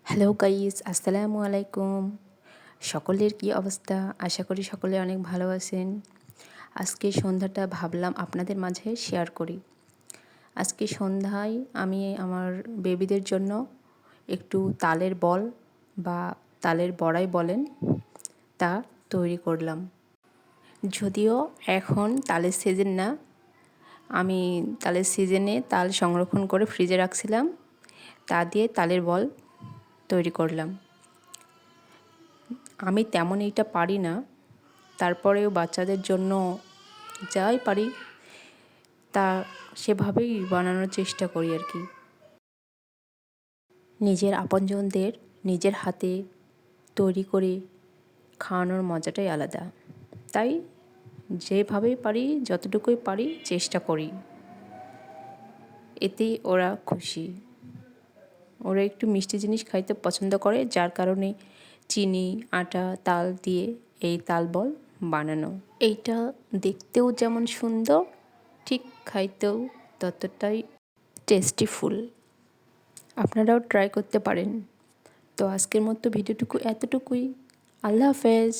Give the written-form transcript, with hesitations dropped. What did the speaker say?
Hello guys, আসসালামু আলাইকুম। সকলের কি অবস্থা? আশা করি সকলে অনেক ভালো আছেন। আজকে সন্ধ্যাটা ভাবলাম আপনাদের মাঝে শেয়ার করি। আজকে সন্ধ্যায় আমি আমার বেবিদের জন্য একটু তালের বল বা তালের বড়াই বলেন, তা তৈরি করলাম। যদিও এখন তালের সিজন না, আমি তালের সিজনে তাল সংরক্ষণ করে ফ্রিজে রাখছিলাম, তা দিয়ে তালের বল তৈরি করলাম। আমি তেমন এইটা পারি না, তারপরেও বাচ্চাদের জন্য যাই পারি তা সেভাবেই বানানোর চেষ্টা করি আর কি। নিজের আপনজনদের নিজের হাতে তৈরি করে খাওয়ানোর মজাটাই আলাদা। তাই যেভাবেই পারি, যতটুকুই পারি চেষ্টা করি, এতেই ওরা খুশি। ওরা একটু মিষ্টি জিনিস খাইতে পছন্দ করে, যার কারণে চিনি, আটা, তাল দিয়ে এই তাল বল বানানো। এইটা দেখতেও যেমন সুন্দর, ঠিক খাইতেও ততটাই টেস্টিফুল। আপনারাও ট্রাই করতে পারেন। তো আজকের মতো ভিডিওটুকু এতটুকুই। আল্লাহ হাফেজ।